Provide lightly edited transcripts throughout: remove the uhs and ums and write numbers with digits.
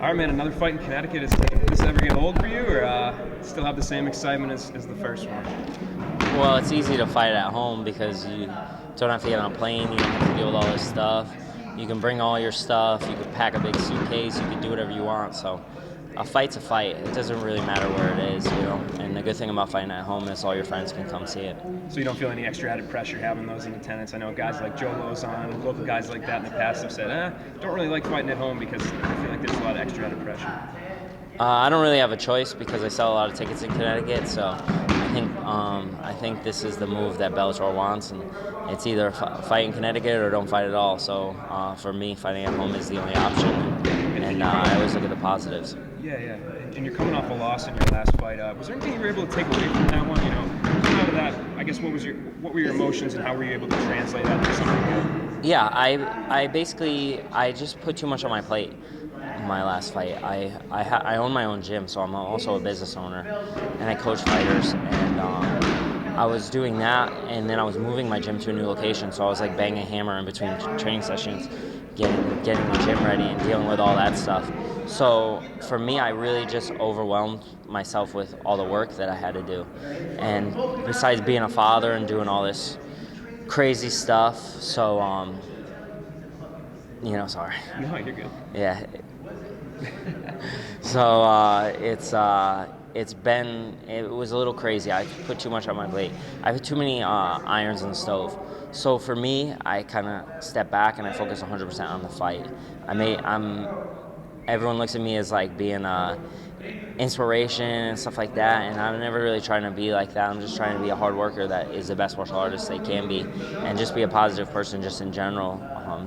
All right, man, another fight in Connecticut. Is this ever get old for you, or still have the same excitement as the first one? Well, it's easy to fight at home because you don't have to get on a plane. You don't have to deal with all this stuff. You can bring all your stuff. You can pack a big suitcase. You can do whatever you want. So a fight's a fight. It doesn't really matter where it is, And the good thing about fighting at home is all your friends can come see it. So you don't feel any extra added pressure having those in attendance? I know guys like Joe Lozon, local guys like that in the past have said, don't really like fighting at home because I feel like there's a lot of extra added pressure. I don't really have a choice because I sell a lot of tickets in Connecticut, so I think this is the move that Bellator wants, and it's either fight in Connecticut or don't fight at all. So for me, fighting at home is the only option, and I always look at the positives. Yeah. And you're coming off a loss in your last fight. Was there anything you were able to take away from that one? Coming out of that, I guess what were your emotions and how were you able to translate that into something good? Yeah, I just put too much on my plate. My last fight, I own my own gym, so I'm also a business owner, and I coach fighters, and I was doing that, and then I was moving my gym to a new location, so I was like banging a hammer in between training sessions, getting the gym ready and dealing with all that stuff. So for me, I really just overwhelmed myself with all the work that I had to do, and besides being a father and doing all this crazy stuff, so sorry. No, you're good. Yeah. So it was a little crazy. I put too much on my plate. I put too many irons in the stove. So for me, I kind of step back and I focus 100% on the fight. Everyone looks at me as like being inspiration and stuff like that, and I'm never really trying to be like that. I'm just trying to be a hard worker that is the best martial artist they can be, and just be a positive person just in general,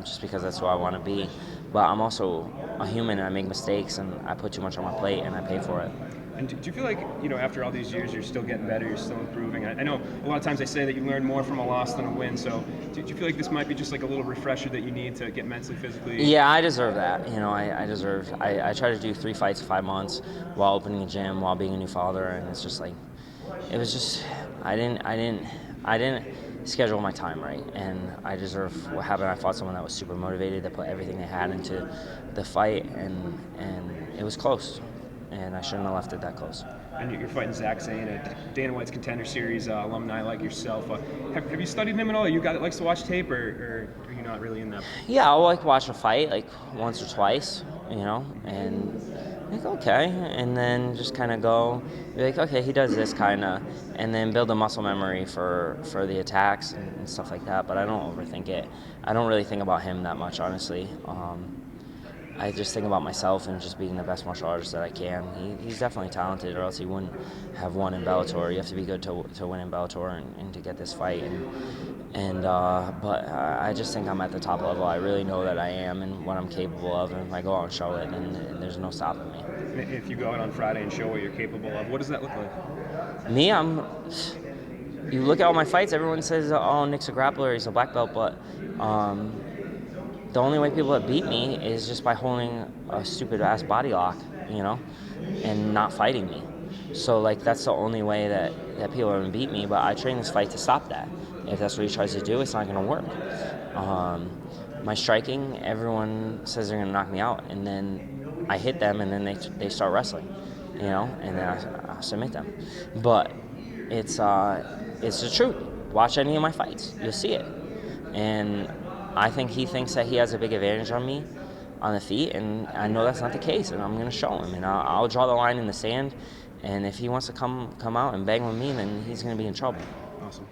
just because that's who I want to be. But I'm also a human, and I make mistakes, and I put too much on my plate, and I pay for it. And do you feel like, after all these years, you're still getting better, you're still improving? I know a lot of times they say that you learn more from a loss than a win, so do you feel like this might be just like a little refresher that you need to get mentally, physically? Yeah, I deserve that. I try to do 3 fights in 5 months while opening a gym, while being a new father, and it's just like, I didn't schedule my time right, and I deserve what happened. I fought someone that was super motivated, that put everything they had into the fight, and it was close. And I shouldn't have left it that close. And you're fighting Zach Zane, a Dana White's Contender Series alumni like yourself. Have you studied him at all? Are you a guy that likes to watch tape, or are you not really in that? Yeah, I'll like watch a fight like once or twice, and like okay, and then just kind of be like, okay, he does this kind of, and then build a muscle memory for the attacks and stuff like that. But I don't overthink it. I don't really think about him that much, honestly. I just think about myself and just being the best martial artist that I can. He's definitely talented, or else he wouldn't have won in Bellator. You have to be good to win in Bellator and to get this fight. But I just think I'm at the top level. I really know that I am and what I'm capable of, and if I go out and show it, and there's no stopping me. If you go out on Friday and show what you're capable of, what does that look like? Me, you look at all my fights, everyone says, oh, Nick's a grappler, he's a black belt, but the only way people have beat me is just by holding a stupid-ass body lock, and not fighting me. So, that's the only way that people haven't beat me, but I train this fight to stop that. If that's what he tries to do, it's not going to work. My striking, everyone says they're going to knock me out, and then I hit them, and then they start wrestling, and then I submit them. But it's the truth. Watch any of my fights. You'll see it. And I think he thinks that he has a big advantage on me on the feet, and I know that's not the case, and I'm going to show him, and I'll draw the line in the sand, and if he wants to come out and bang with me, then he's going to be in trouble. Awesome.